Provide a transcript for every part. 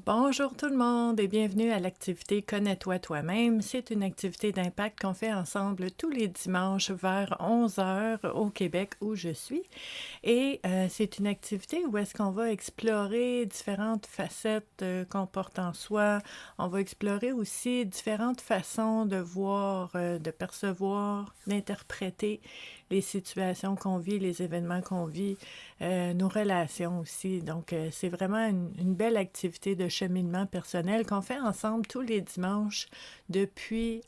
Bonjour tout le monde et bienvenue à l'activité Connais-toi toi-même. C'est une activité d'impact qu'on fait ensemble tous les dimanches vers 11 heures au Québec où je suis. Et c'est une activité où est-ce qu'on va explorer différentes facettes qu'on porte en soi. On va explorer aussi différentes façons de voir, de percevoir, d'interpréter les situations qu'on vit, les événements qu'on vit, nos relations aussi. Donc, c'est vraiment une belle activité de cheminement personnel qu'on fait ensemble tous les dimanches depuis,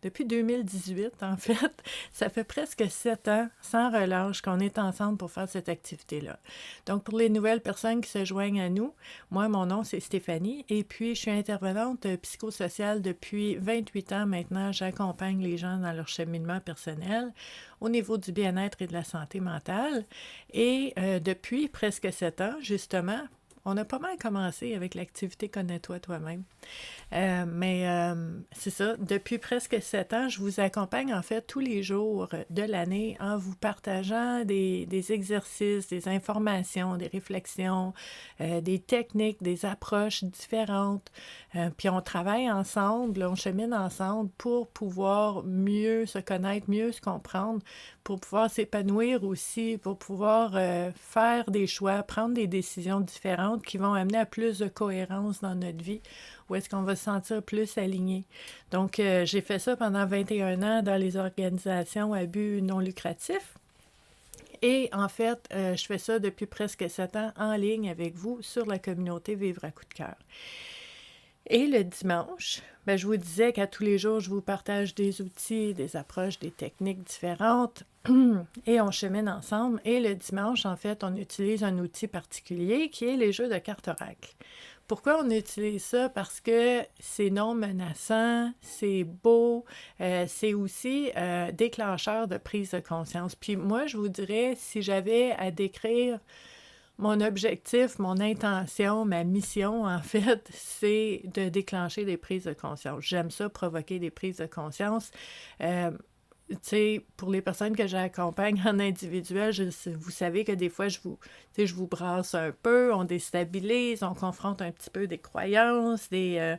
depuis 2018, en fait. Ça fait presque 7 ans, sans relâche, qu'on est ensemble pour faire cette activité-là. Donc, pour les nouvelles personnes qui se joignent à nous, moi, mon nom, c'est Stéphanie, et puis je suis intervenante psychosociale depuis 28 ans maintenant. J'accompagne les gens dans leur cheminement personnel au niveau du bien-être et de la santé mentale. Et depuis presque 7 ans, justement, on a pas mal commencé avec l'activité Connais-toi toi-même. Mais c'est ça, depuis presque 7 ans, je vous accompagne en fait tous les jours de l'année en vous partageant des exercices, des informations, des réflexions, des techniques, des approches différentes. Puis on travaille ensemble, on chemine ensemble pour pouvoir mieux se connaître, mieux se comprendre, pour pouvoir s'épanouir aussi, pour pouvoir faire des choix, prendre des décisions différentes qui vont amener à plus de cohérence dans notre vie, où est-ce qu'on va se sentir plus aligné. Donc, j'ai fait ça pendant 21 ans dans les organisations à but non lucratif. Et en fait, je fais ça depuis presque 7 ans en ligne avec vous sur la communauté Vivre à coup de cœur. Et le dimanche, ben, je vous disais qu'à tous les jours, je vous partage des outils, des approches, des techniques différentes et on chemine ensemble. Et le dimanche, en fait, on utilise un outil particulier qui est les jeux de cartes oracle. Pourquoi on utilise ça? Parce que c'est non menaçant, c'est beau, c'est aussi déclencheur de prise de conscience. Puis moi, je vous dirais, si j'avais à décrire mon objectif, mon intention, ma mission, en fait, c'est de déclencher des prises de conscience. J'aime ça, provoquer des prises de conscience. Tu sais, pour les personnes que j'accompagne en individuel, vous savez que des fois, je vous brasse un peu, on déstabilise, on confronte un petit peu des croyances, des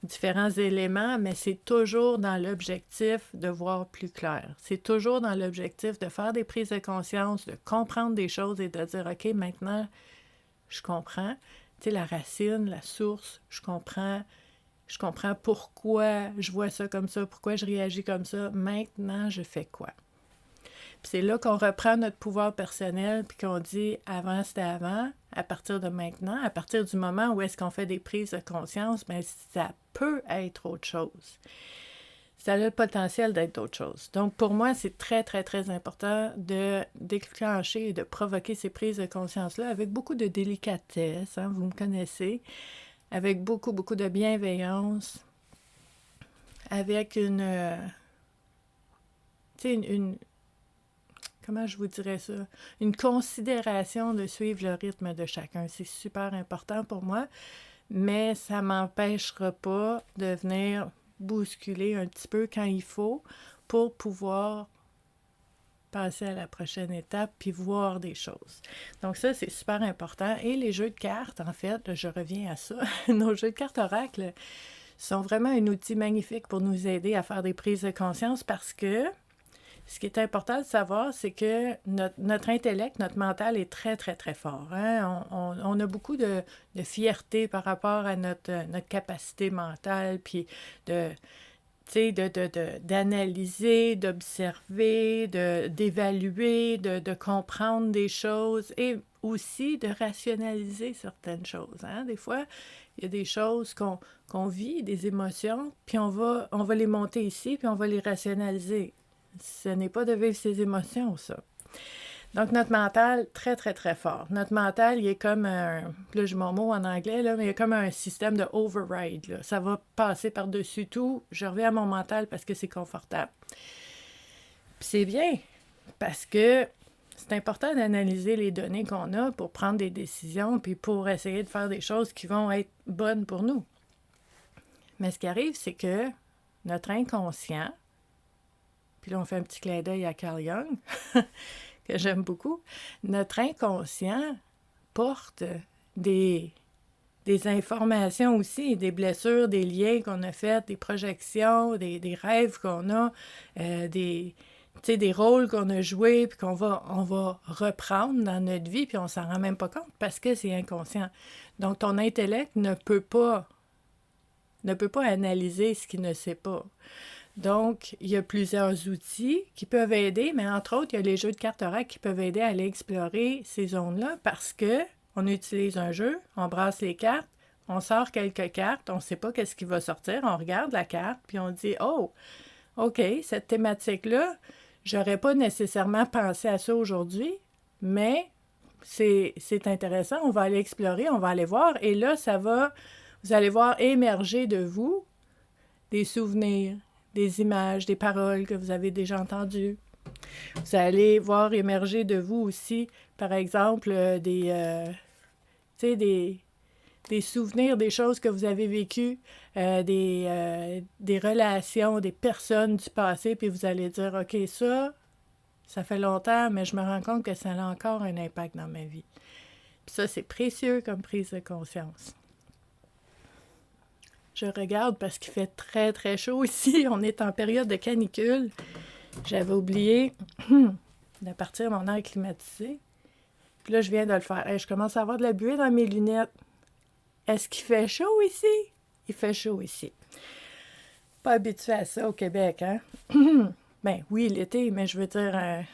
différents éléments, mais c'est toujours dans l'objectif de voir plus clair. C'est toujours dans l'objectif de faire des prises de conscience, de comprendre des choses et de dire, OK, maintenant, je comprends. Tu sais, la racine, la source, je comprends pourquoi je vois ça comme ça, pourquoi je réagis comme ça. Maintenant, je fais quoi? Puis c'est là qu'on reprend notre pouvoir personnel, puis qu'on dit avant, c'était avant, à partir de maintenant, à partir du moment où est-ce qu'on fait des prises de conscience, bien, ça peut être autre chose. Ça a le potentiel d'être d'autres choses. Donc, pour moi, c'est très, très, très important de déclencher et de provoquer ces prises de conscience-là avec beaucoup de délicatesse, hein, vous me connaissez, avec beaucoup, beaucoup de bienveillance, avec tu sais, comment je vous dirais ça? Une considération de suivre le rythme de chacun. C'est super important pour moi, mais ça m'empêchera pas de venir bousculer un petit peu quand il faut pour pouvoir passer à la prochaine étape puis voir des choses. Donc ça, c'est super important. Et les jeux de cartes, en fait, je reviens à ça. Nos jeux de cartes oracle sont vraiment un outil magnifique pour nous aider à faire des prises de conscience parce que ce qui est important de savoir, c'est que notre intellect, notre mental est très, très, très fort. Hein? On a beaucoup de fierté par rapport à notre capacité mentale, puis de, d'analyser, d'observer, d'évaluer, de comprendre des choses et aussi de rationaliser certaines choses. Hein? Des fois, il y a des choses qu'on vit, des émotions, puis on va les monter ici, puis on va les rationaliser. Ce n'est pas de vivre ses émotions, ça. Donc, notre mental, très, très, très fort. Notre mental, il est comme un... Là, j'ai mon mot en anglais, là, mais il est comme un système de override. Là. Ça va passer par-dessus tout. Je reviens à mon mental parce que c'est confortable. Puis c'est bien, parce que c'est important d'analyser les données qu'on a pour prendre des décisions, puis pour essayer de faire des choses qui vont être bonnes pour nous. Mais ce qui arrive, c'est que notre inconscient, puis là, on fait un petit clin d'œil à Carl Jung, que j'aime beaucoup, notre inconscient porte des des informations aussi, des blessures, des liens qu'on a faits, des projections, des rêves qu'on a, des rôles qu'on a joués, puis on va reprendre dans notre vie, puis on s'en rend même pas compte parce que c'est inconscient. Donc, ton intellect ne peut pas analyser ce qu'il ne sait pas. Donc, il y a plusieurs outils qui peuvent aider, mais entre autres, il y a les jeux de cartes oracle qui peuvent aider à aller explorer ces zones-là parce que on utilise un jeu, on brasse les cartes, on sort quelques cartes, on ne sait pas qu'est-ce qui va sortir, on regarde la carte, puis on dit « Oh, OK, cette thématique-là, j'aurais pas nécessairement pensé à ça aujourd'hui, mais c'est intéressant, on va aller explorer, on va aller voir, et là, vous allez voir émerger de vous des souvenirs, des images, des paroles que vous avez déjà entendues. Vous allez voir émerger de vous aussi, par exemple, des souvenirs, des choses que vous avez vécues, des relations, des personnes du passé, puis vous allez dire, OK, ça fait longtemps, mais je me rends compte que ça a encore un impact dans ma vie. Puis ça, c'est précieux comme prise de conscience. Je regarde parce qu'il fait très, très chaud ici. On est en période de canicule. J'avais oublié de partir mon air climatisé. Puis là, je viens de le faire. Hey, je commence à avoir de la buée dans mes lunettes. Est-ce qu'il fait chaud ici? Il fait chaud ici. Pas habitué à ça au Québec, hein? Ben oui, l'été, mais je veux dire,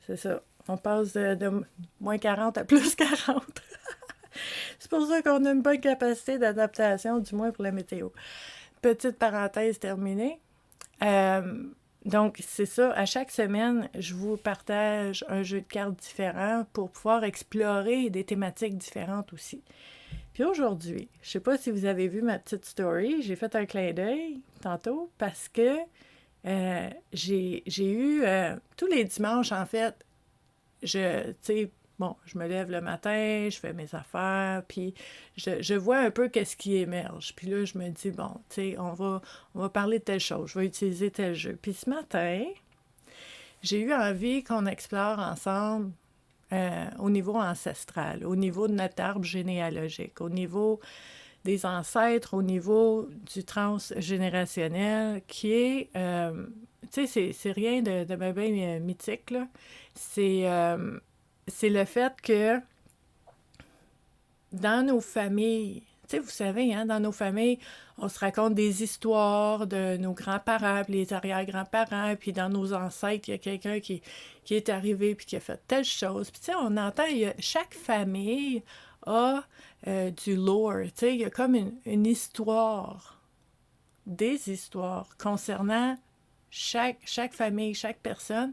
c'est ça. On passe de moins 40 à plus 40. C'est pour ça qu'on a une bonne capacité d'adaptation, du moins pour la météo. Petite parenthèse terminée. Donc, c'est ça. À chaque semaine, je vous partage un jeu de cartes différent pour pouvoir explorer des thématiques différentes aussi. Puis aujourd'hui, je ne sais pas si vous avez vu ma petite story, j'ai fait un clin d'œil tantôt parce que j'ai eu tous les dimanches, en fait, je me lève le matin, je fais mes affaires, puis je vois un peu qu'est-ce qui émerge. Puis là, je me dis, bon, tu sais, on va parler de telle chose, je vais utiliser tel jeu. Puis ce matin, j'ai eu envie qu'on explore ensemble au niveau ancestral, au niveau de notre arbre généalogique, au niveau des ancêtres, au niveau du transgénérationnel, qui est, tu sais, c'est rien de bien mythique, là. C'est le fait que dans nos familles, tu sais, vous savez, hein, dans nos familles, on se raconte des histoires de nos grands-parents, puis les arrière-grands-parents, puis dans nos ancêtres, il y a quelqu'un qui est arrivé puis qui a fait telle chose. Puis tu sais, on entend, chaque famille a du lore, tu sais, il y a comme une histoire, des histoires concernant chaque famille, chaque personne.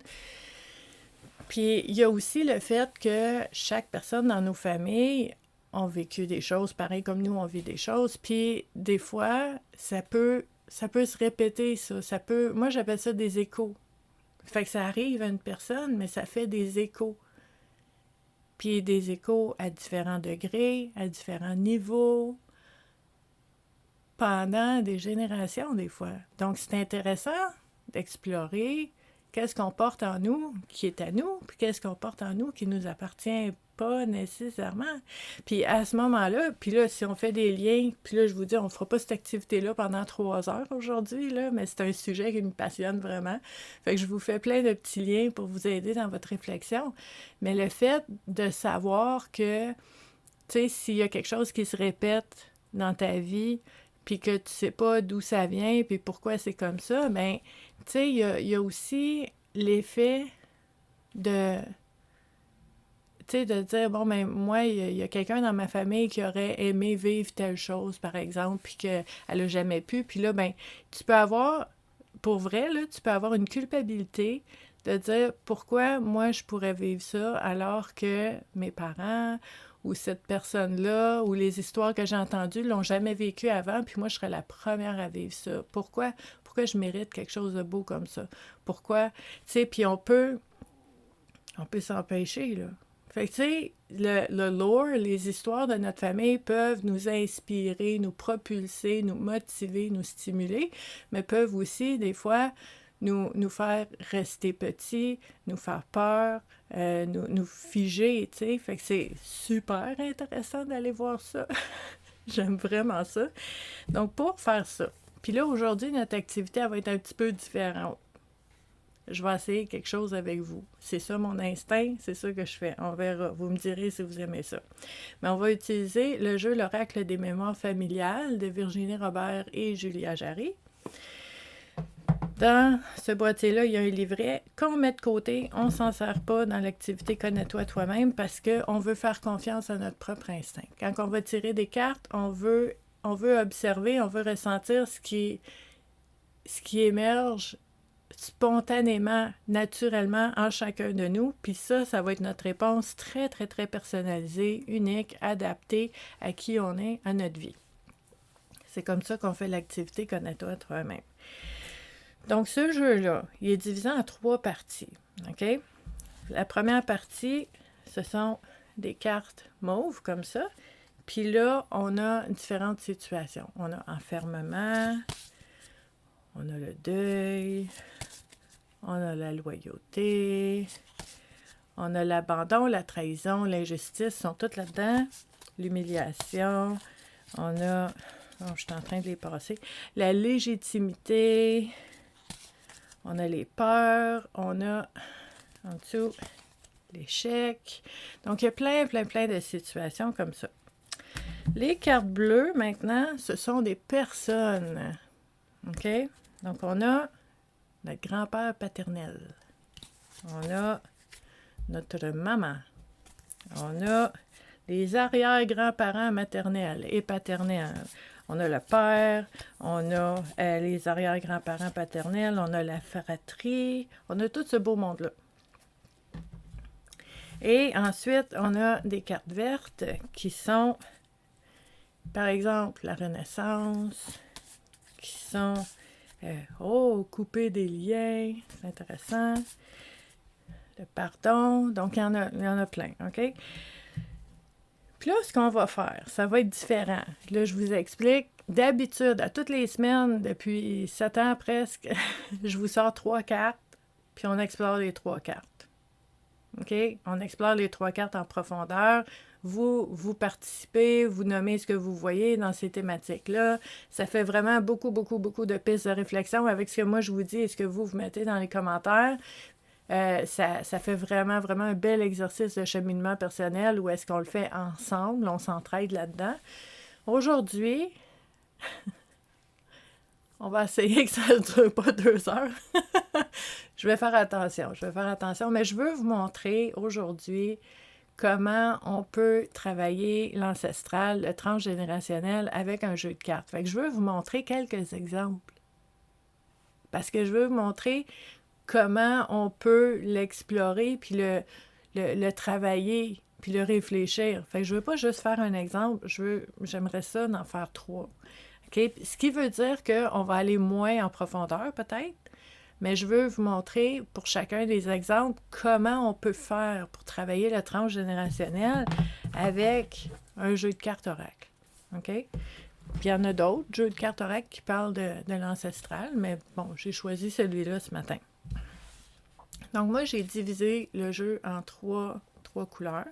Puis il y a aussi le fait que chaque personne dans nos familles ont vécu des choses pareil comme nous, on vit des choses. Puis des fois, ça peut se répéter, ça. Moi, j'appelle ça des échos. Fait que ça arrive à une personne, mais ça fait des échos. Puis des échos à différents degrés, à différents niveaux, pendant des générations des fois. Donc c'est intéressant d'explorer qu'est-ce qu'on porte en nous qui est à nous, puis qu'est-ce qu'on porte en nous qui nous appartient pas nécessairement. Puis à ce moment-là, puis là, si on fait des liens, puis là, je vous dis, on fera pas cette activité-là pendant 3 heures aujourd'hui, là, mais c'est un sujet qui me passionne vraiment. Fait que je vous fais plein de petits liens pour vous aider dans votre réflexion. Mais le fait de savoir que, tu sais, s'il y a quelque chose qui se répète dans ta vie, puis que tu sais pas d'où ça vient, puis pourquoi c'est comme ça, bien, tu sais, il y a aussi l'effet de, tu sais, de dire, bon, ben moi, il y a quelqu'un dans ma famille qui aurait aimé vivre telle chose, par exemple, puis qu'elle a jamais pu, puis là, ben tu peux avoir, pour vrai, là, tu peux avoir une culpabilité de dire, pourquoi moi, je pourrais vivre ça, alors que mes parents ou cette personne-là, ou les histoires que j'ai entendues l'ont jamais vécu avant, puis moi, je serais la première à vivre ça. Pourquoi je mérite quelque chose de beau comme ça? Pourquoi? Tu sais, puis on peut s'empêcher, là. Fait que, tu sais, le lore, les histoires de notre famille peuvent nous inspirer, nous propulser, nous motiver, nous stimuler, mais peuvent aussi, des fois, nous faire rester petits, nous faire peur, nous figer, tu sais. Fait que c'est super intéressant d'aller voir ça. J'aime vraiment ça. Donc, pour faire ça, puis là, aujourd'hui, notre activité, elle va être un petit peu différente. Je vais essayer quelque chose avec vous. C'est ça mon instinct, c'est ça que je fais. On verra. Vous me direz si vous aimez ça. Mais on va utiliser le jeu L'Oracle des mémoires familiales de Virginie Robert et Julia Jarry. Dans ce boîtier-là, il y a un livret qu'on met de côté. On ne s'en sert pas dans l'activité Connais-toi toi-même parce qu'on veut faire confiance à notre propre instinct. Quand on va tirer des cartes, on veut observer, on veut ressentir ce qui émerge spontanément, naturellement en chacun de nous. Puis ça va être notre réponse très, très, très personnalisée, unique, adaptée à qui on est, à notre vie. C'est comme ça qu'on fait l'activité Connais-toi toi-même. Donc, ce jeu-là, il est divisé en 3 parties. OK? La première partie, ce sont des cartes mauves comme ça. Puis là, on a différentes situations. On a enfermement, on a le deuil, on a la loyauté, on a l'abandon, la trahison, l'injustice, sont toutes là-dedans. L'humiliation, on a, je suis en train de les passer, la légitimité, on a les peurs, on a en dessous l'échec. Donc, il y a plein de situations comme ça. Les cartes bleues, maintenant, ce sont des personnes. OK? Donc, on a notre grand-père paternel. On a notre maman. On a les arrière-grands-parents maternels et paternels. On a le père, on a les arrière-grands-parents paternels, on a la fratrie, on a tout ce beau monde-là. Et ensuite, on a des cartes vertes qui sont, par exemple, la Renaissance, qui sont, couper des liens, c'est intéressant. Le pardon, donc il y en a plein, OK? Puis là, ce qu'on va faire, ça va être différent. Là, je vous explique. D'habitude, à toutes les semaines, depuis 7 ans presque, je vous sors 3 cartes, puis on explore les 3 cartes. OK? On explore les 3 cartes en profondeur. Vous participez, vous nommez ce que vous voyez dans ces thématiques-là. Ça fait vraiment beaucoup de pistes de réflexion avec ce que moi je vous dis et ce que vous mettez dans les commentaires. Ça fait vraiment un bel exercice de cheminement personnel où est-ce qu'on le fait ensemble, on s'entraide là-dedans. Aujourd'hui, on va essayer que ça ne dure pas 2 heures. Je vais faire attention, mais je veux vous montrer aujourd'hui comment on peut travailler l'ancestral, le transgénérationnel avec un jeu de cartes. Fait que je veux vous montrer quelques exemples. Parce que je veux vous montrer comment on peut l'explorer, puis le travailler, puis le réfléchir. Fait que je veux pas juste faire un exemple, j'aimerais ça d'en faire 3. Okay? Ce qui veut dire qu'on va aller moins en profondeur, peut-être, mais je veux vous montrer, pour chacun des exemples, comment on peut faire pour travailler le transgénérationnel avec un jeu de cartes oracle. OK? Puis il y en a d'autres jeux de cartes oracle qui parlent de l'ancestral, mais bon, j'ai choisi celui-là ce matin. Donc, moi, j'ai divisé le jeu en 3 couleurs.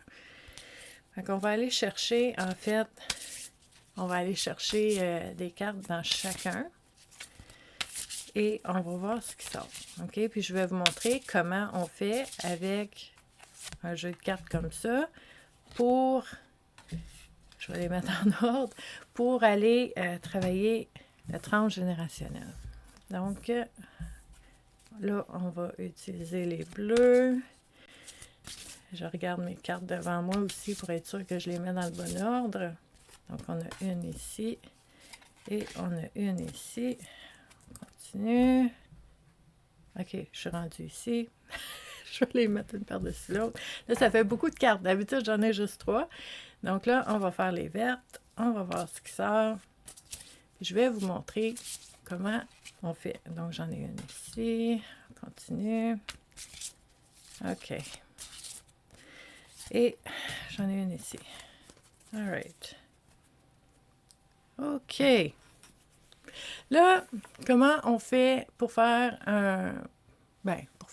Donc, on va aller chercher, en fait, des cartes dans chacun. Et on va voir ce qui sort. OK? Puis, je vais vous montrer comment on fait avec un jeu de cartes comme ça pour, je vais les mettre en ordre, pour aller travailler le transgénérationnel. Donc, là, on va utiliser les bleus. Je regarde mes cartes devant moi aussi pour être sûr que je les mets dans le bon ordre. Donc, on a une ici et on a une ici. On continue. OK, je suis rendue ici. Je vais les mettre une par-dessus l'autre. Là, ça fait beaucoup de cartes. D'habitude, j'en ai juste 3. Donc là, on va faire les vertes. On va voir ce qui sort. Je vais vous montrer comment on fait. Donc, j'en ai une ici. On continue. OK. Et j'en ai une ici. All right. OK. Là, comment on fait pour faire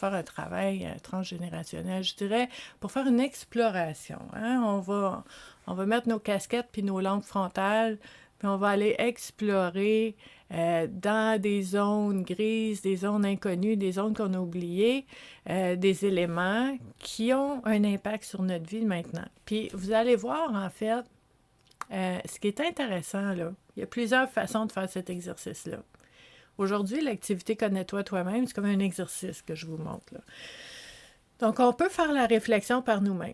faire un travail transgénérationnel, je dirais, pour faire une exploration. Hein? On va mettre nos casquettes puis nos lampes frontales, puis on va aller explorer dans des zones grises, des zones inconnues, des zones qu'on a oubliées, des éléments qui ont un impact sur notre vie maintenant. Puis vous allez voir, en fait, ce qui est intéressant, là, il y a plusieurs façons de faire cet exercice-là. Aujourd'hui, l'activité Connais-toi toi-même, c'est comme un exercice que je vous montre, là. Donc, on peut faire la réflexion par nous-mêmes,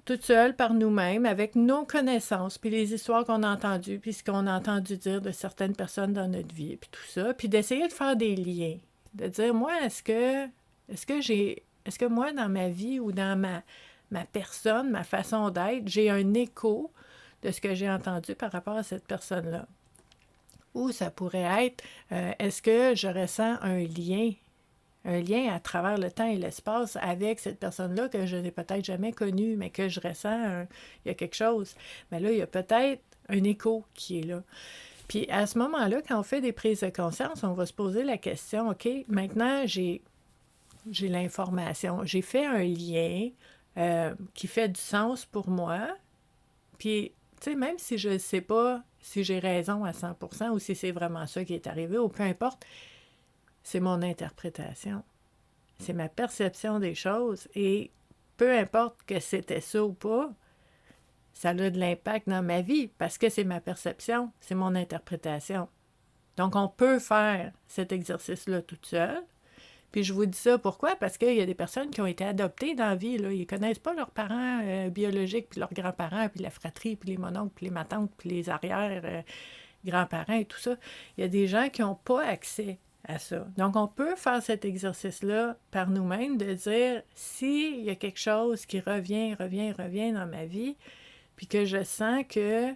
toute seule, par nous-mêmes, avec nos connaissances, puis les histoires qu'on a entendues, puis ce qu'on a entendu dire de certaines personnes dans notre vie, puis tout ça, puis d'essayer de faire des liens, de dire, moi, est-ce que moi, dans ma vie ou dans ma personne, ma façon d'être, j'ai un écho de ce que j'ai entendu par rapport à cette personne-là? Ou ça pourrait être, est-ce que je ressens un lien à travers le temps et l'espace avec cette personne-là que je n'ai peut-être jamais connue, mais que je ressens, il y a quelque chose. Mais là, il y a peut-être un écho qui est là. Puis à ce moment-là, quand on fait des prises de conscience, on va se poser la question, OK, maintenant, j'ai l'information, j'ai fait un lien qui fait du sens pour moi, puis, tu sais, même si je ne sais pas si j'ai raison à 100% ou si c'est vraiment ça qui est arrivé, ou peu importe, c'est mon interprétation. C'est ma perception des choses et peu importe que c'était ça ou pas, ça a de l'impact dans ma vie parce que c'est ma perception, c'est mon interprétation. Donc, on peut faire cet exercice-là toute seule. Puis je vous dis ça pourquoi? Parce qu'il y a des personnes qui ont été adoptées dans la vie, là. Ils ne connaissent pas leurs parents biologiques, puis leurs grands-parents, puis la fratrie, puis les mononcles, puis les matantes, puis les arrière-grands-parents et tout ça. Il y a des gens qui n'ont pas accès à ça. Donc, on peut faire cet exercice-là par nous-mêmes, de dire s'il y a quelque chose qui revient dans ma vie, puis que je sens que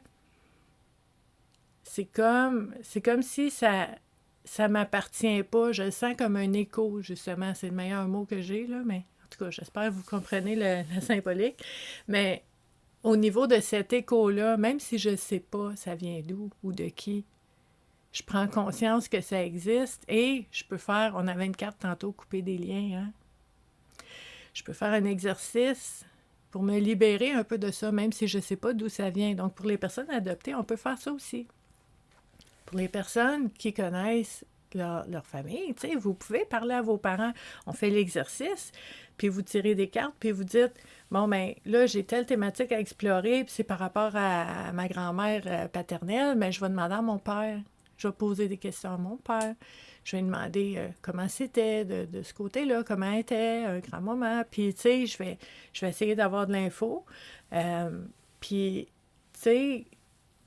c'est comme si ça m'appartient pas. Je le sens comme un écho, justement. C'est le meilleur mot que j'ai, là, mais en tout cas, j'espère que vous comprenez la symbolique. Mais au niveau de cet écho-là, même si je ne sais pas ça vient d'où ou de qui, je prends conscience que ça existe et je peux faire, on avait une carte tantôt, couper des liens, hein? Je peux faire un exercice pour me libérer un peu de ça, même si je ne sais pas d'où ça vient. Donc, pour les personnes adoptées, on peut faire ça aussi. Pour les personnes qui connaissent leur famille, tu sais, vous pouvez parler à vos parents. On fait l'exercice, puis vous tirez des cartes, puis vous dites, bon, ben là, j'ai telle thématique à explorer, puis c'est par rapport à ma grand-mère paternelle, mais je vais demander à mon père. Je vais poser des questions à mon père. Je vais lui demander comment c'était de ce côté-là, comment était un grand-maman. Puis, tu sais, je vais essayer d'avoir de l'info. Puis, tu sais,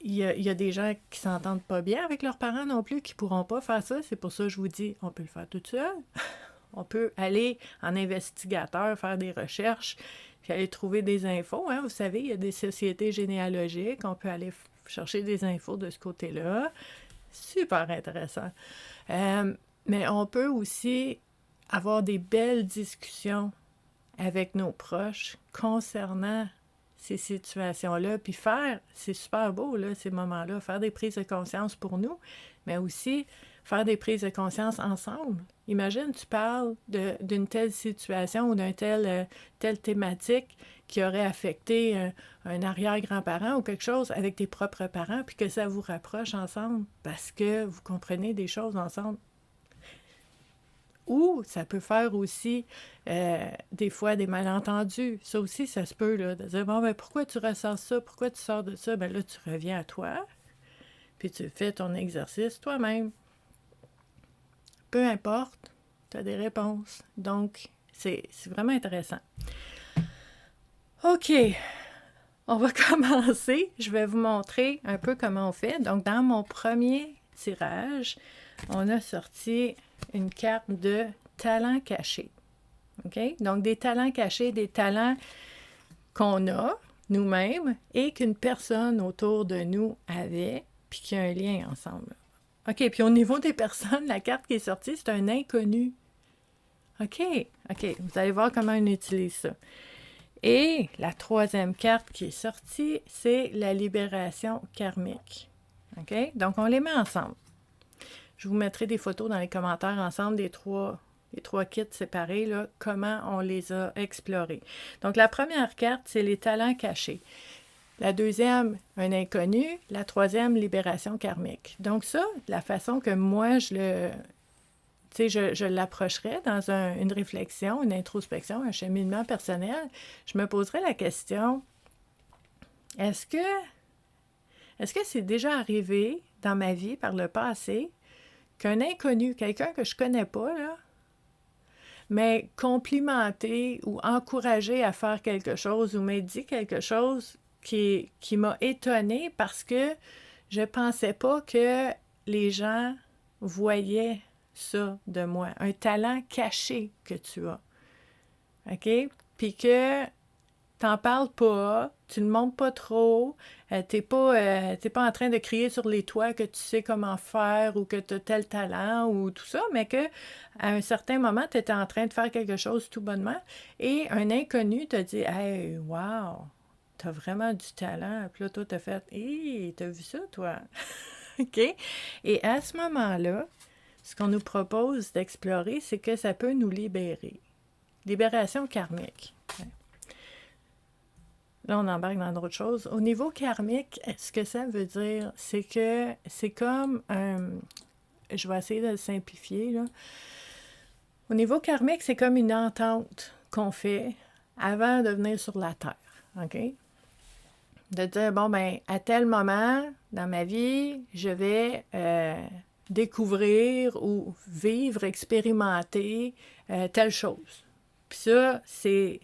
il y a des gens qui s'entendent pas bien avec leurs parents non plus, qui pourront pas faire ça. C'est pour ça que je vous dis, on peut le faire tout seul. On peut aller en investigateur, faire des recherches, puis aller trouver des infos. Hein. Vous savez, il y a des sociétés généalogiques. On peut aller chercher des infos de ce côté-là. Super intéressant. Mais on peut aussi avoir des belles discussions avec nos proches concernant ces situations-là, puis c'est super beau, là, ces moments-là, faire des prises de conscience pour nous, mais aussi faire des prises de conscience ensemble. Imagine, tu parles d'une telle situation ou telle thématique qui aurait affecté un arrière-grand-parent ou quelque chose avec tes propres parents, puis que ça vous rapproche ensemble parce que vous comprenez des choses ensemble. Ou ça peut faire aussi des fois des malentendus. Ça aussi, ça se peut, là, de dire, bon, ben pourquoi tu ressens ça? Pourquoi tu sors de ça? Ben là, tu reviens à toi, puis tu fais ton exercice toi-même. Peu importe, tu as des réponses. Donc, c'est vraiment intéressant. OK, on va commencer. Je vais vous montrer un peu comment on fait. Donc, dans mon premier tirage, on a sorti une carte de talents cachés. OK? Donc, des talents cachés, des talents qu'on a nous-mêmes et qu'une personne autour de nous avait, puis qui a un lien ensemble. OK, puis au niveau des personnes, la carte qui est sortie, c'est un inconnu. OK, vous allez voir comment on utilise ça. Et la troisième carte qui est sortie, c'est la libération karmique. OK? Donc, on les met ensemble. Je vous mettrai des photos dans les commentaires ensemble des trois les 3 kits séparés, là, comment on les a explorés. Donc, la première carte, c'est les talents cachés. La deuxième, un inconnu. La troisième, libération karmique. Donc ça, la façon que moi, je l'approcherais dans une réflexion, une introspection, un cheminement personnel, je me poserais la question, est-ce que c'est déjà arrivé dans ma vie par le passé qu'un inconnu, quelqu'un que je connais pas, là, m'ait complimenté ou encouragé à faire quelque chose ou m'ait dit quelque chose qui m'a étonnée parce que je pensais pas que les gens voyaient ça de moi, un talent caché que tu as, OK? Puis que t'en parles pas, tu ne montres pas trop, t'es pas en train de crier sur les toits que tu sais comment faire ou que tu as tel talent ou tout ça, mais que à un certain moment, tu étais en train de faire quelque chose tout bonnement et un inconnu te dit « Hey, wow, t'as vraiment du talent. » Puis là, toi, t'as fait « Hey, t'as vu ça, toi? » OK? Et à ce moment-là, ce qu'on nous propose d'explorer, c'est que ça peut nous libérer. Libération karmique. Là, on embarque dans d'autres choses. Au niveau karmique, ce que ça veut dire, c'est que c'est comme je vais essayer de le simplifier, là. Au niveau karmique, c'est comme une entente qu'on fait avant de venir sur la Terre, OK? De dire, bon, ben, à tel moment dans ma vie, je vais découvrir ou vivre, expérimenter telle chose. Puis ça, c'est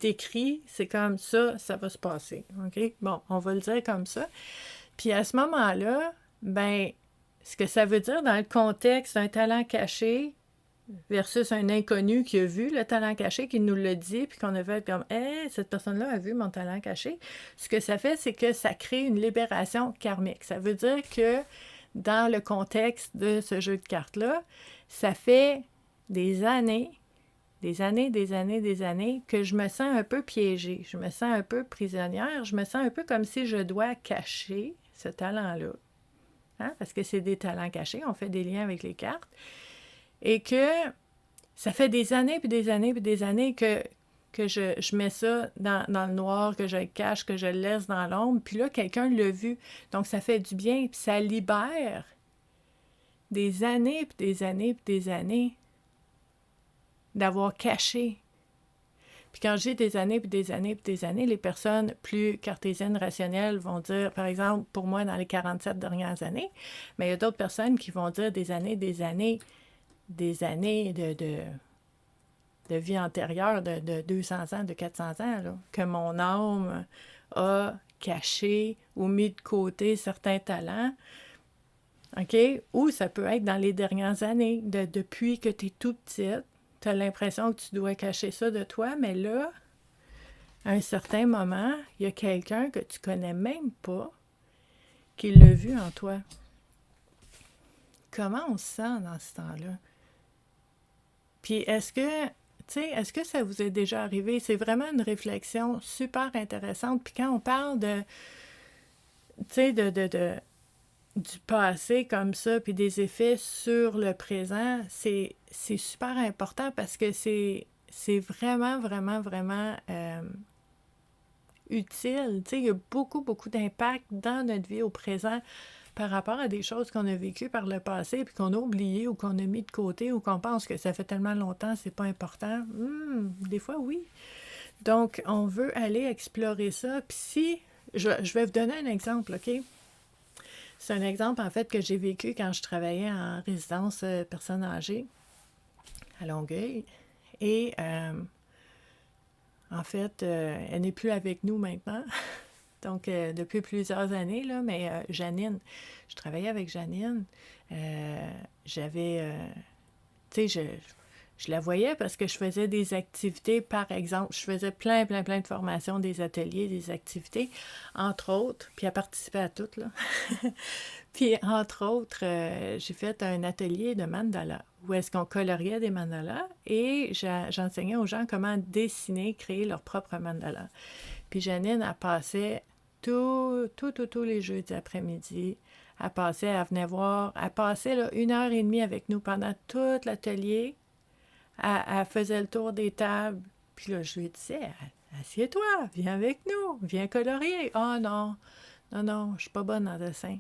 écrit, c'est comme ça, ça va se passer, OK? Bon, on va le dire comme ça. Puis à ce moment-là, ben, ce que ça veut dire dans le contexte d'un talent caché versus un inconnu qui a vu le talent caché, qui nous l'a dit, puis qu'on a fait comme « Hey, cette personne-là a vu mon talent caché », ce que ça fait, c'est que ça crée une libération karmique. Ça veut dire que dans le contexte de ce jeu de cartes-là, ça fait des années que je me sens un peu piégée, je me sens un peu prisonnière, je me sens un peu comme si je dois cacher ce talent-là. Hein? Parce que c'est des talents cachés, on fait des liens avec les cartes. Et que ça fait des années, puis des années, puis des années que je mets ça dans le noir, que je le cache, que je le laisse dans l'ombre, puis là, quelqu'un l'a vu. Donc, ça fait du bien, puis ça libère des années, puis des années, puis des années d'avoir caché. Puis quand j'ai des années, puis des années, puis des années, les personnes plus cartésiennes, rationnelles vont dire, par exemple, pour moi, dans les 47 dernières années, mais il y a d'autres personnes qui vont dire des années de vie antérieure, de 200 ans, de 400 ans, là, que mon âme a caché ou mis de côté certains talents, OK? Ou ça peut être dans les dernières années, depuis que tu es tout petite, tu as l'impression que tu dois cacher ça de toi, mais là, à un certain moment, il y a quelqu'un que tu connais même pas qui l'a vu en toi. Comment on se sent dans ce temps-là? Puis est-ce que ça vous est déjà arrivé? C'est vraiment une réflexion super intéressante. Puis quand on parle du passé comme ça, puis des effets sur le présent, c'est super important parce que c'est vraiment, vraiment, vraiment utile. Il y a beaucoup, beaucoup d'impact dans notre vie au présent par rapport à des choses qu'on a vécues par le passé, puis qu'on a oubliées ou qu'on a mis de côté ou qu'on pense que ça fait tellement longtemps, c'est pas important. Des fois, oui. Donc, on veut aller explorer ça. Puis si, je vais vous donner un exemple, OK? C'est un exemple, en fait, que j'ai vécu quand je travaillais en résidence personnes âgées à Longueuil. Et, en fait, elle n'est plus avec nous maintenant. Donc, depuis plusieurs années, là, mais Janine, je travaillais avec Janine. J'avais, tu sais, je la voyais parce que je faisais des activités, par exemple, je faisais plein de formations, des ateliers, des activités, entre autres, puis elle participait à toutes, là. Puis, entre autres, j'ai fait un atelier de mandala, où est-ce qu'on coloriait des mandalas, et j'enseignais aux gens comment dessiner, créer leur propre mandala. Puis Janine, elle passait tous les jeudis après-midi. Elle venait voir, elle passait là, 1h30 avec nous pendant tout l'atelier Elle faisait le tour des tables. Puis là, je lui disais, assieds-toi, viens avec nous, viens colorier. Ah non, non, je suis pas bonne en dessin.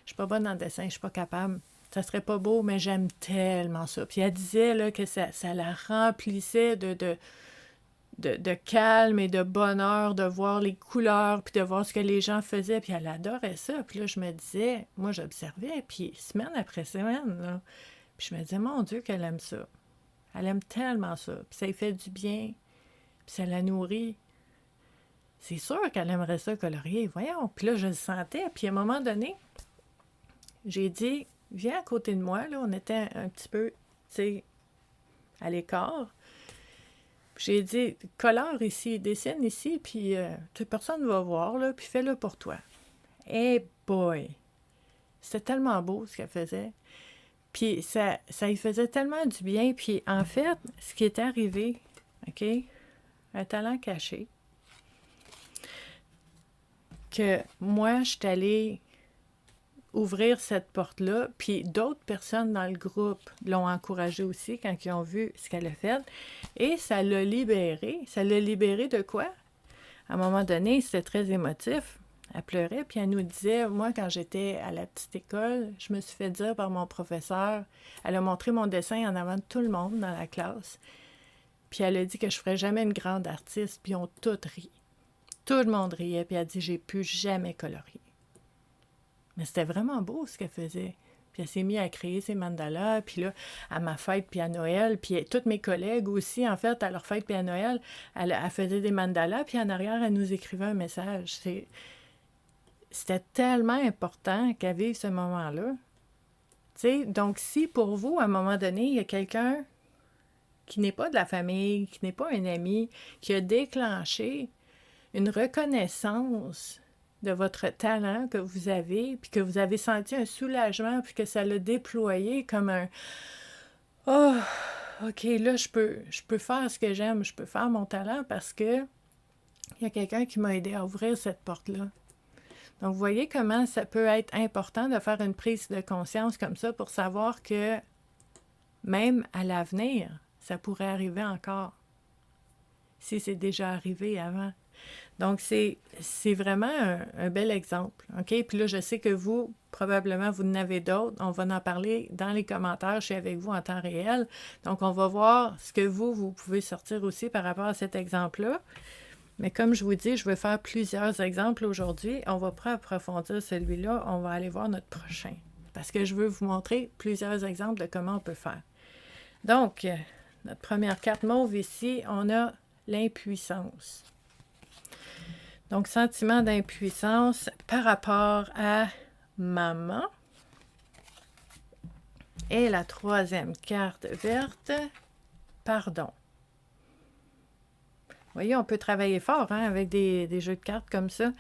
Je suis pas bonne en dessin, je suis pas capable. Ça serait pas beau, mais j'aime tellement ça. Puis elle disait là, que ça la remplissait de calme et de bonheur, de voir les couleurs, puis de voir ce que les gens faisaient, puis elle adorait ça. Puis là, je me disais, moi, j'observais, puis semaine après semaine, là, puis je me disais, mon Dieu, qu'elle aime ça. Elle aime tellement ça, puis ça lui fait du bien, puis ça la nourrit. C'est sûr qu'elle aimerait ça colorier, voyons. Puis là, je le sentais, puis à un moment donné, j'ai dit, viens à côté de moi, là, on était un petit peu, tu sais, à l'écart. J'ai dit, colore ici, dessine ici, puis personne ne va voir, là, puis fais-le pour toi. Eh boy! C'était tellement beau ce qu'elle faisait. Puis ça lui faisait tellement du bien. Puis en fait, ce qui est arrivé, OK, un talent caché, que moi, je suis allée ouvrir cette porte-là, puis d'autres personnes dans le groupe l'ont encouragée aussi quand ils ont vu ce qu'elle a fait. Et ça l'a libérée. Ça l'a libérée de quoi? À un moment donné, c'était très émotif. Elle pleurait, puis elle nous disait, moi, quand j'étais à la petite école, je me suis fait dire par mon professeur, elle a montré mon dessin en avant de tout le monde dans la classe, puis elle a dit que je ferais jamais une grande artiste, puis ils ont toutes ri. Tout le monde riait, puis elle a dit, j'ai plus jamais colorier. Mais c'était vraiment beau ce qu'elle faisait. Puis elle s'est mise à créer ses mandalas, puis là, à ma fête, puis à Noël, puis toutes mes collègues aussi, en fait, à leur fête, puis à Noël, elle faisait des mandalas, puis en arrière, elle nous écrivait un message. C'était tellement important qu'elle vive ce moment-là. T'sais, donc, si pour vous, à un moment donné, il y a quelqu'un qui n'est pas de la famille, qui n'est pas un ami, qui a déclenché une reconnaissance de votre talent que vous avez, puis que vous avez senti un soulagement, puis que ça l'a déployé comme un « Oh, OK, là, je peux faire ce que j'aime, je peux faire mon talent parce que il y a quelqu'un qui m'a aidé à ouvrir cette porte-là. » Donc, vous voyez comment ça peut être important de faire une prise de conscience comme ça pour savoir que même à l'avenir, ça pourrait arriver encore, si c'est déjà arrivé avant. Donc, c'est vraiment un bel exemple, OK? Puis là, je sais que vous, probablement, vous en avez d'autres. On va en parler dans les commentaires. Je suis avec vous en temps réel. Donc, on va voir ce que vous pouvez sortir aussi par rapport à cet exemple-là. Mais comme je vous dis, je vais faire plusieurs exemples aujourd'hui. On va pas approfondir celui-là. On va aller voir notre prochain. Parce que je veux vous montrer plusieurs exemples de comment on peut faire. Donc, notre première carte mauve ici, on a l'impuissance. Donc, sentiment d'impuissance par rapport à maman. Et la troisième carte verte, pardon. Vous voyez, on peut travailler fort avec des jeux de cartes comme ça.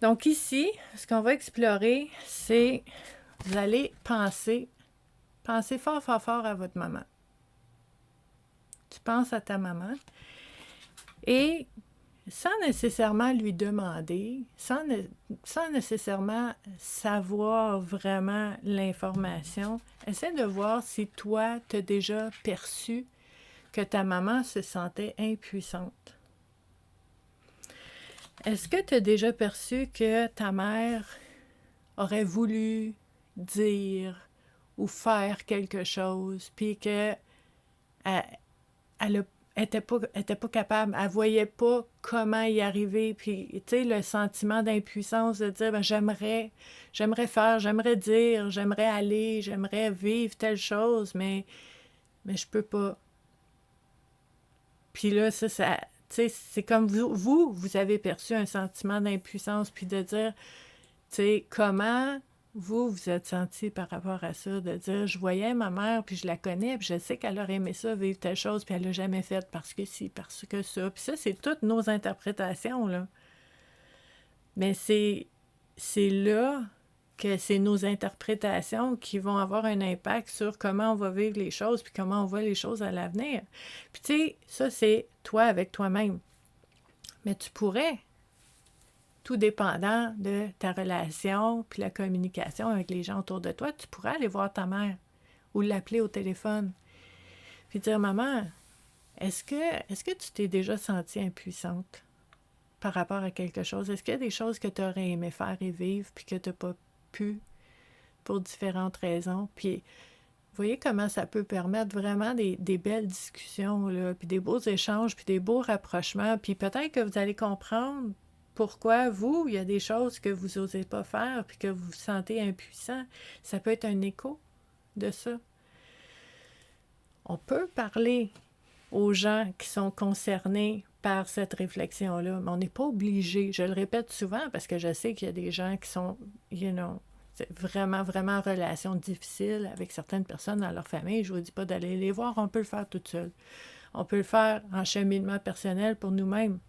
Donc ici, ce qu'on va explorer, c'est vous allez penser fort, fort, fort à votre maman. Tu penses à ta maman et sans nécessairement lui demander, sans nécessairement savoir vraiment l'information, essaie de voir si toi, tu as déjà perçu que ta maman se sentait impuissante. Est-ce que tu as déjà perçu que ta mère aurait voulu dire ou faire quelque chose, puis qu'elle était pas capable, elle voyait pas comment y arriver, puis tu sais, le sentiment d'impuissance de dire, ben, j'aimerais faire, j'aimerais dire, j'aimerais aller, j'aimerais vivre telle chose, mais je peux pas. Puis là, ça tu sais, c'est comme vous avez perçu un sentiment d'impuissance, puis de dire, tu sais, comment vous êtes senti par rapport à ça, de dire, je voyais ma mère, puis je la connais, puis je sais qu'elle aurait aimé ça, vivre telle chose, puis elle l'a jamais faite parce que si, parce que ça. Puis ça, c'est toutes nos interprétations, là. Mais c'est là que c'est nos interprétations qui vont avoir un impact sur comment on va vivre les choses, puis comment on voit les choses à l'avenir. Puis tu sais, ça, c'est toi avec toi-même. Mais tu pourrais, tout dépendant de ta relation puis la communication avec les gens autour de toi, tu pourrais aller voir ta mère ou l'appeler au téléphone. puis dire, maman, est-ce que tu t'es déjà sentie impuissante par rapport à quelque chose? Est-ce qu'il y a des choses que tu aurais aimé faire et vivre, puis que tu n'as pas pu pour différentes raisons? Puis, vous voyez comment ça peut permettre vraiment des belles discussions, là, puis des beaux échanges, puis des beaux rapprochements, puis peut-être que vous allez comprendre pourquoi vous, il y a des choses que vous n'osez pas faire, puis que vous vous sentez impuissant. Ça peut être un écho de ça. On peut parler aux gens qui sont concernés par cette réflexion-là, mais on n'est pas obligé. Je le répète souvent parce que je sais qu'il y a des gens qui sont, c'est vraiment, vraiment en relation difficile avec certaines personnes dans leur famille. Je ne vous dis pas d'aller les voir, on peut le faire toute seule. On peut le faire en cheminement personnel pour nous-mêmes.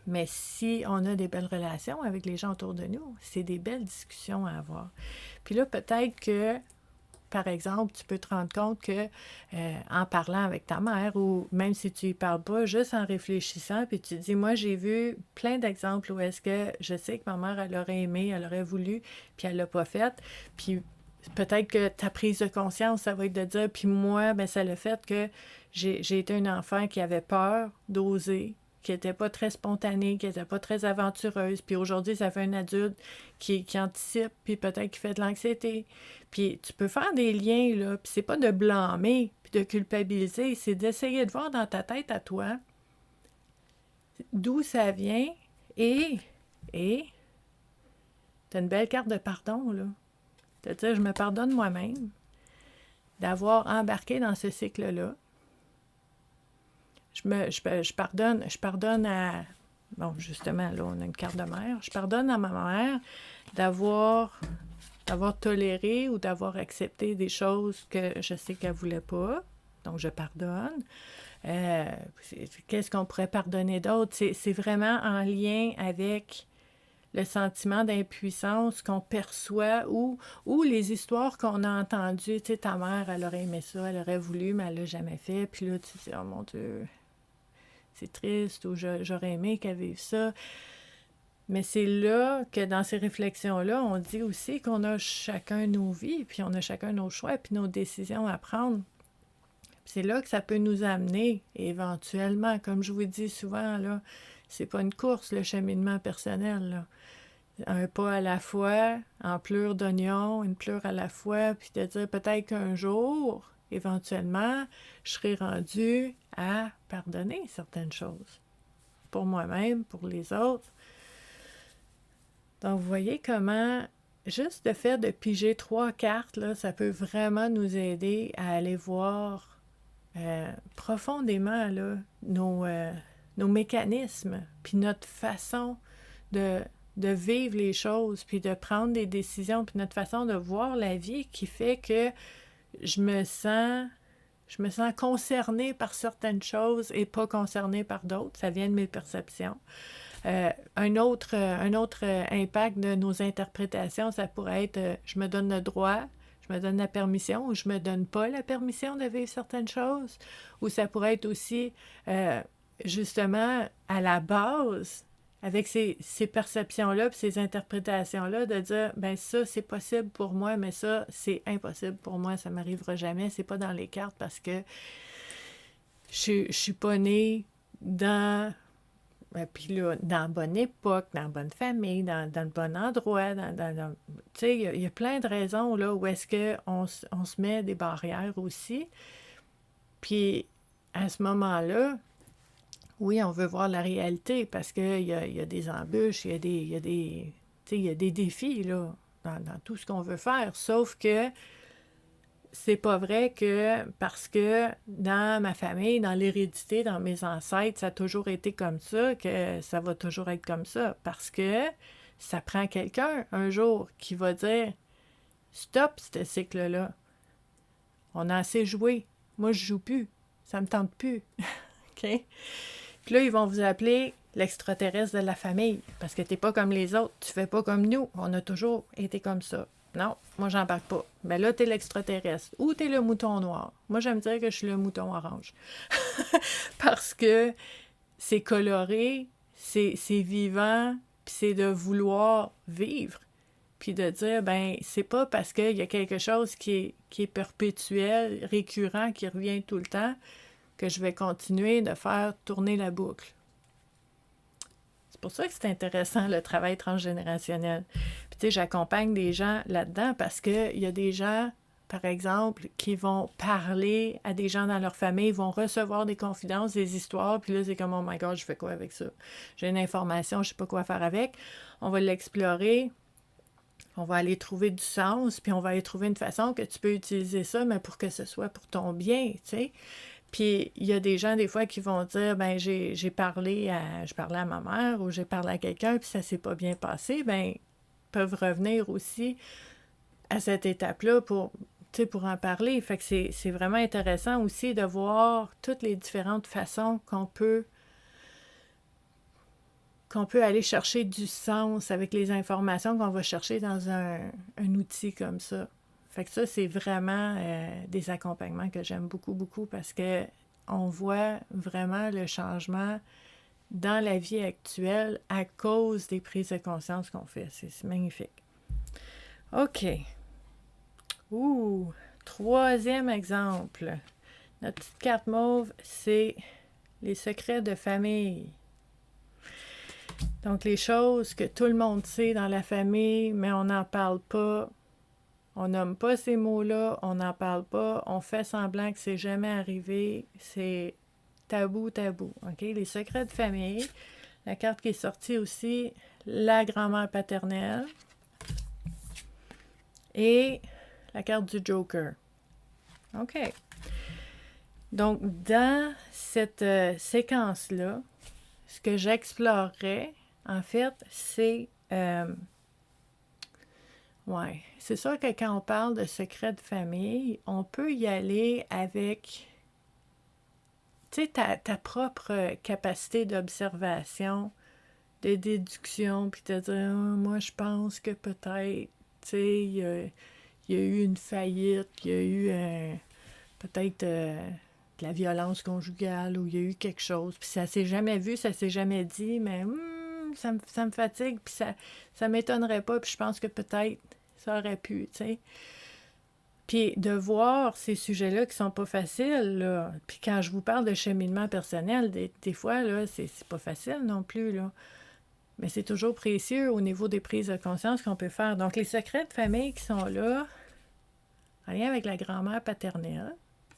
Mais si on a des belles relations avec les gens autour de nous, c'est des belles discussions à avoir. Puis là, peut-être que, par exemple, tu peux te rendre compte que en parlant avec ta mère, ou même si tu y parles pas, juste en réfléchissant, puis tu te dis, moi, j'ai vu plein d'exemples où est-ce que je sais que ma mère, elle aurait aimé, elle aurait voulu, puis elle l'a pas fait. Puis peut-être que ta prise de conscience, ça va être de dire, puis moi, ben ça l'a fait que j'ai été un enfant qui avait peur d'oser, qui n'était pas très spontanée, qui n'était pas très aventureuse. Puis aujourd'hui, ça fait un adulte qui anticipe, puis peut-être qui fait de l'anxiété. Puis tu peux faire des liens, là, puis c'est pas de blâmer, puis de culpabiliser, c'est d'essayer de voir dans ta tête à toi d'où ça vient et t'as une belle carte de pardon, là. C'est-à-dire, je me pardonne moi-même d'avoir embarqué dans ce cycle-là. Je pardonne à... Bon, justement, là, on a une carte de mère. Je pardonne à ma mère d'avoir toléré ou d'avoir accepté des choses que je sais qu'elle ne voulait pas. Donc, je pardonne. Qu'est-ce qu'on pourrait pardonner d'autre? C'est vraiment en lien avec le sentiment d'impuissance qu'on perçoit ou les histoires qu'on a entendues. Tu sais, ta mère, elle aurait aimé ça, elle aurait voulu, mais elle ne l'a jamais fait. Puis là, tu dis, oh mon Dieu, c'est triste, ou j'aurais aimé qu'elle vive ça. Mais c'est là que dans ces réflexions-là, on dit aussi qu'on a chacun nos vies, puis on a chacun nos choix, puis nos décisions à prendre. Puis c'est là que ça peut nous amener, éventuellement, comme je vous dis souvent, là, c'est pas une course, le cheminement personnel, là. Un pas à la fois, en pleurs d'oignon, une pleure à la fois, puis de dire peut-être qu'un jour, éventuellement, je serai rendue à pardonner certaines choses. Pour moi-même, pour les autres. Donc, vous voyez comment juste le fait de piger 3 cartes, là, ça peut vraiment nous aider à aller voir profondément là, nos mécanismes, puis notre façon de vivre les choses, puis de prendre des décisions, puis notre façon de voir la vie qui fait que je me sens concernée par certaines choses et pas concernée par d'autres. Ça vient de mes perceptions. Un autre impact de nos interprétations, ça pourrait être je me donne le droit, je me donne la permission, ou je me donne pas la permission de vivre certaines choses. Ou ça pourrait être aussi, justement, à la base, avec ces perceptions-là, puis ces interprétations-là, de dire, ben ça, c'est possible pour moi, mais ça, c'est impossible pour moi, ça m'arrivera jamais, c'est pas dans les cartes parce que je suis pas née dans... Puis là, dans la bonne époque, dans la bonne famille, dans le bon endroit, tu sais, il y a plein de raisons là où est-ce qu'on se met des barrières aussi. Puis, à ce moment-là, oui, on veut voir la réalité parce qu'il y a des embûches, il y a des défis là, dans tout ce qu'on veut faire. Sauf que c'est pas vrai que parce que dans ma famille, dans l'hérédité, dans mes ancêtres, ça a toujours été comme ça, que ça va toujours être comme ça. Parce que ça prend quelqu'un un jour qui va dire « Stop ce cycle-là. On a assez joué. Moi, je joue plus. Ça me tente plus. » OK? Puis là, ils vont vous appeler l'extraterrestre de la famille parce que t'es pas comme les autres. Tu fais pas comme nous. On a toujours été comme ça. Non, moi, j'embarque pas. Mais là, t'es l'extraterrestre. Ou t'es le mouton noir. Moi, j'aime dire que je suis le mouton orange. Parce que c'est coloré, c'est vivant, puis c'est de vouloir vivre. puis de dire, ben c'est pas parce qu'il y a quelque chose qui est perpétuel, récurrent, qui revient tout le temps, que je vais continuer de faire tourner la boucle. C'est pour ça que c'est intéressant, le travail transgénérationnel. Puis tu sais, j'accompagne des gens là-dedans parce qu'il y a des gens, par exemple, qui vont parler à des gens dans leur famille, vont recevoir des confidences, des histoires, puis là, c'est comme, oh my God, je fais quoi avec ça? J'ai une information, je sais pas quoi faire avec. On va l'explorer, on va aller trouver du sens, puis on va aller trouver une façon que tu peux utiliser ça, mais pour que ce soit pour ton bien, tu sais. Puis il y a des gens des fois qui vont dire ben je parlais à ma mère ou j'ai parlé à quelqu'un puis ça s'est pas bien passé, ben peuvent revenir aussi à cette étape-là pour en parler. Fait que c'est vraiment intéressant aussi de voir toutes les différentes façons qu'on peut aller chercher du sens avec les informations qu'on va chercher dans un outil comme ça. Fait que ça, c'est vraiment des accompagnements que j'aime beaucoup, beaucoup parce que on voit vraiment le changement dans la vie actuelle à cause des prises de conscience qu'on fait. C'est magnifique. OK. Troisième exemple. Notre petite carte mauve, c'est les secrets de famille. Donc, les choses que tout le monde sait dans la famille, mais on n'en parle pas. On nomme pas ces mots-là, on n'en parle pas, on fait semblant que c'est jamais arrivé, c'est tabou, tabou. OK? Les secrets de famille. La carte qui est sortie aussi, la grand-mère paternelle. Et la carte du Joker. OK. Donc, dans cette séquence-là, ce que j'explorerais, en fait, c'est... ouais, c'est sûr que quand on parle de secrets de famille, on peut y aller avec, tu sais, ta propre capacité d'observation, de déduction, puis te dire, moi, je pense que peut-être, tu sais, il y a eu une faillite, il y a eu peut-être de la violence conjugale, ou il y a eu quelque chose, puis ça s'est jamais vu, ça s'est jamais dit, mais ça me fatigue, puis ça m'étonnerait pas, puis je pense que peut-être ça aurait pu, tu sais. Puis de voir ces sujets-là qui sont pas faciles, là. Puis quand je vous parle de cheminement personnel, des fois, là, c'est pas facile non plus, là. Mais c'est toujours précieux au niveau des prises de conscience qu'on peut faire. Donc, les secrets de famille qui sont là, en lien avec la grand-mère paternelle,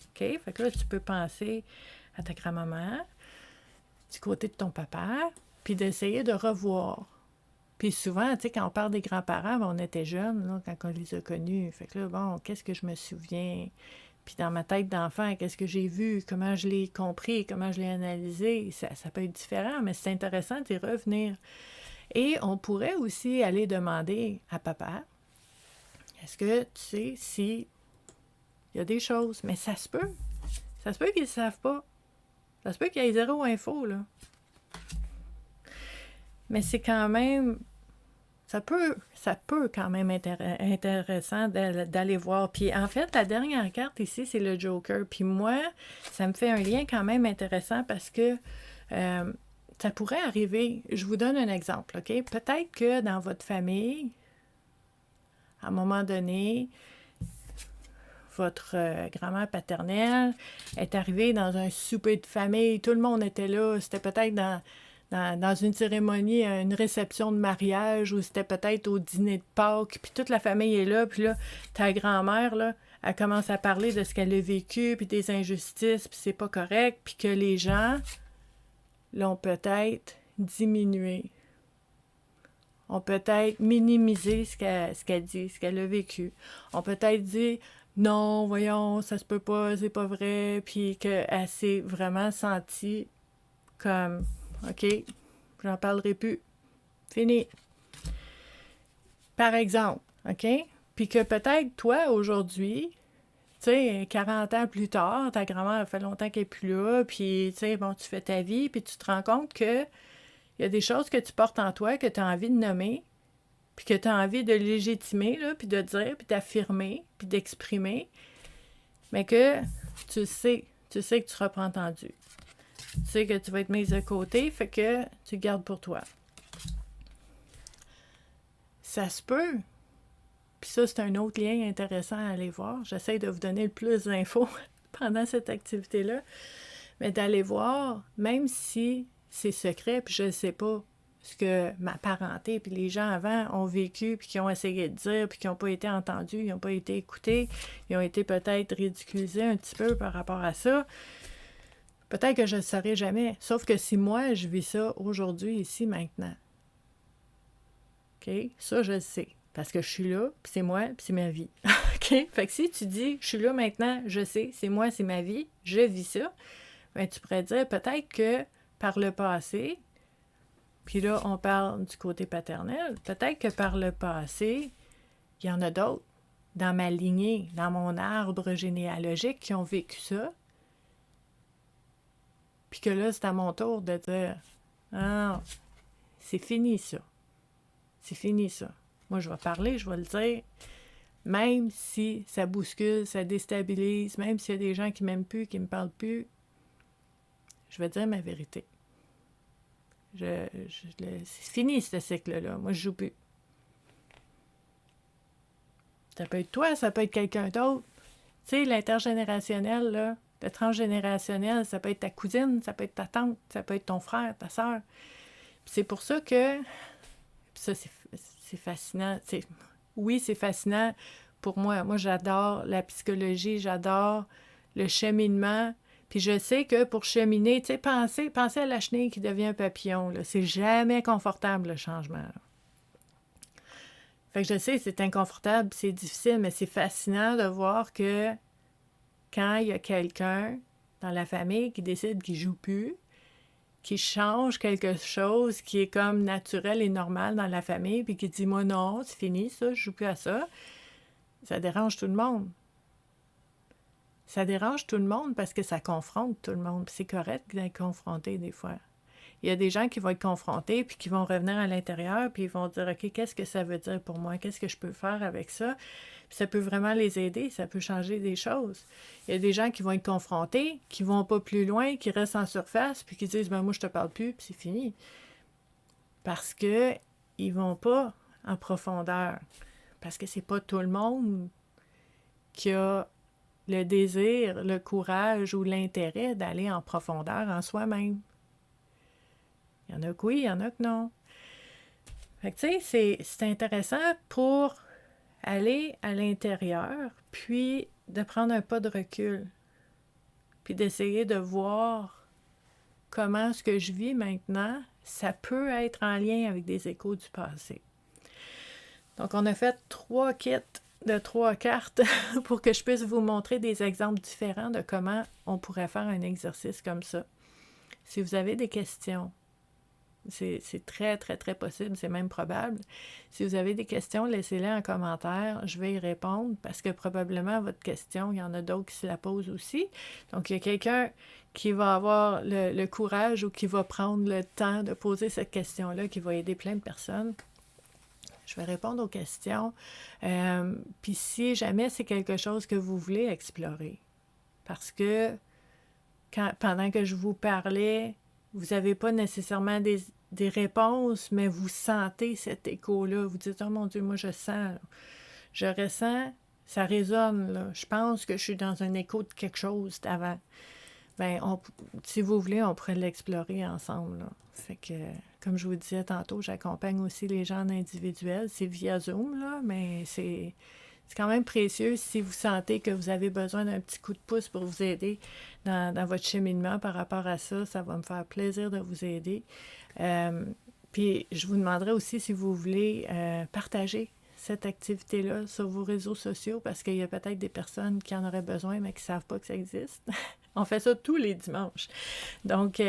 OK? Fait que là, tu peux penser à ta grand-maman, du côté de ton papa, puis d'essayer de revoir. Puis souvent, tu sais, quand on parle des grands-parents, on était jeunes, là, quand on les a connus. Fait que là, bon, qu'est-ce que je me souviens? Puis dans ma tête d'enfant, qu'est-ce que j'ai vu? Comment je l'ai compris? Comment je l'ai analysé? Ça peut être différent, mais c'est intéressant d'y revenir. Et on pourrait aussi aller demander à papa, est-ce que tu sais si il y a des choses? Mais ça se peut. Ça se peut qu'ils ne savent pas. Ça se peut qu'il y ait zéro info, là. Mais c'est quand même... Ça peut quand même être intéressant d'aller voir. Puis en fait, la dernière carte ici, c'est le Joker. Puis moi, ça me fait un lien quand même intéressant parce que ça pourrait arriver. Je vous donne un exemple, OK? Peut-être que dans votre famille, à un moment donné, votre grand-mère paternelle est arrivée dans un souper de famille. Tout le monde était là. C'était peut-être dans une cérémonie, une réception de mariage, ou c'était peut-être au dîner de Pâques, puis toute la famille est là, puis là, ta grand-mère, là, elle commence à parler de ce qu'elle a vécu, puis des injustices, puis c'est pas correct, puis que les gens l'ont peut-être diminué. On peut-être minimiser ce qu'elle dit, ce qu'elle a vécu. On peut-être dit non, voyons, ça se peut pas, c'est pas vrai, puis qu'elle s'est vraiment sentie comme OK, j'en parlerai plus. Fini. Par exemple, OK? Puis que peut-être, toi, aujourd'hui, tu sais, 40 ans plus tard, ta grand-mère, a fait longtemps qu'elle n'est plus là, puis, tu sais, bon, tu fais ta vie, puis tu te rends compte que il y a des choses que tu portes en toi, que tu as envie de nommer, puis que tu as envie de légitimer, là, puis de dire, puis d'affirmer, puis d'exprimer, mais que tu sais que tu seras pas entendu. Tu sais que tu vas être mise de côté, fait que tu gardes pour toi. Ça se peut puis ça, c'est un autre lien intéressant à aller voir. J'essaie de vous donner le plus d'infos pendant cette activité-là. Mais d'aller voir, même si c'est secret, puis je ne sais pas ce que ma parenté, puis les gens avant ont vécu, puis qui ont essayé de dire, puis qui n'ont pas été entendus, ils n'ont pas été écoutés, ils ont été peut-être ridiculisés un petit peu par rapport à ça. Peut-être que je ne le saurai jamais. Sauf que si moi, je vis ça aujourd'hui, ici, maintenant. OK? Ça, je le sais. Parce que je suis là, puis c'est moi, puis c'est ma vie. OK? Fait que si tu dis, je suis là maintenant, je sais, c'est moi, c'est ma vie, je vis ça, bien, tu pourrais dire peut-être que par le passé, puis là, on parle du côté paternel, peut-être que par le passé, il y en a d'autres dans ma lignée, dans mon arbre généalogique qui ont vécu ça, puis que là, c'est à mon tour de dire « Ah, c'est fini ça. C'est fini ça. Moi, je vais parler, je vais le dire, même si ça bouscule, ça déstabilise, même s'il y a des gens qui m'aiment plus, qui me parlent plus, je vais dire ma vérité. C'est fini, ce cycle-là. Moi, je joue plus. Ça peut être toi, ça peut être quelqu'un d'autre. Tu sais, l'intergénérationnel, là, le transgénérationnel, ça peut être ta cousine, ça peut être ta tante, ça peut être ton frère, ta soeur. C'est pour ça que... Ça, c'est fascinant. Oui, c'est fascinant pour moi. Moi, j'adore la psychologie, j'adore le cheminement. Puis je sais que pour cheminer, tu sais, pensez à la chenille qui devient un papillon. Là. C'est jamais confortable, le changement. Là. Fait que je sais, c'est inconfortable, c'est difficile, mais c'est fascinant de voir que quand il y a quelqu'un dans la famille qui décide qu'il ne joue plus, qui change quelque chose qui est comme naturel et normal dans la famille, puis qui dit « Moi, non, c'est fini, ça, je joue plus à ça », ça dérange tout le monde. Ça dérange tout le monde parce que ça confronte tout le monde. Puis c'est correct d'être confronté des fois. Il y a des gens qui vont être confrontés, puis qui vont revenir à l'intérieur, puis ils vont dire « OK, qu'est-ce que ça veut dire pour moi? Qu'est-ce que je peux faire avec ça? » Puis ça peut vraiment les aider, ça peut changer des choses. Il y a des gens qui vont être confrontés, qui vont pas plus loin, qui restent en surface, puis qui disent « Ben moi, je te parle plus, puis c'est fini. » Parce que ils vont pas en profondeur. Parce que c'est pas tout le monde qui a le désir, le courage ou l'intérêt d'aller en profondeur en soi-même. Il y en a que oui, il y en a que non. Fait que tu sais, c'est intéressant pour aller à l'intérieur, puis de prendre un pas de recul, puis d'essayer de voir comment ce que je vis maintenant, ça peut être en lien avec des échos du passé. Donc, on a fait 3 kits de 3 cartes pour que je puisse vous montrer des exemples différents de comment on pourrait faire un exercice comme ça. Si vous avez des questions, c'est très, très, très possible, c'est même probable. Si vous avez des questions, laissez-les en commentaire. Je vais y répondre parce que probablement votre question, il y en a d'autres qui se la posent aussi. Donc, il y a quelqu'un qui va avoir le courage ou qui va prendre le temps de poser cette question-là, qui va aider plein de personnes. Je vais répondre aux questions. Puis si jamais c'est quelque chose que vous voulez explorer, parce que pendant que je vous parlais, vous n'avez pas nécessairement des réponses, mais vous sentez cet écho-là. Vous dites « Oh mon Dieu, moi je sens, là. Je ressens, ça résonne. Là. Je pense que je suis dans un écho de quelque chose d'avant. » Bien, si vous voulez, on pourrait l'explorer ensemble. Là. Fait que, comme je vous disais tantôt, j'accompagne aussi les gens en individuel. C'est via Zoom, là, mais c'est quand même précieux si vous sentez que vous avez besoin d'un petit coup de pouce pour vous aider dans votre cheminement par rapport à ça. Ça va me faire plaisir de vous aider. Puis, je vous demanderai aussi si vous voulez partager cette activité-là sur vos réseaux sociaux parce qu'il y a peut-être des personnes qui en auraient besoin mais qui ne savent pas que ça existe. On fait ça tous les dimanches. Donc,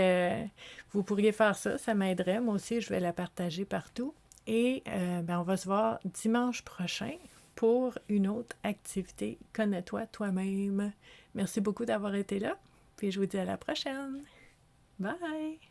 vous pourriez faire ça, ça m'aiderait. Moi aussi, je vais la partager partout. Et on va se voir dimanche prochain pour une autre activité. Connais-toi toi-même. Merci beaucoup d'avoir été là. Puis je vous dis à la prochaine. Bye!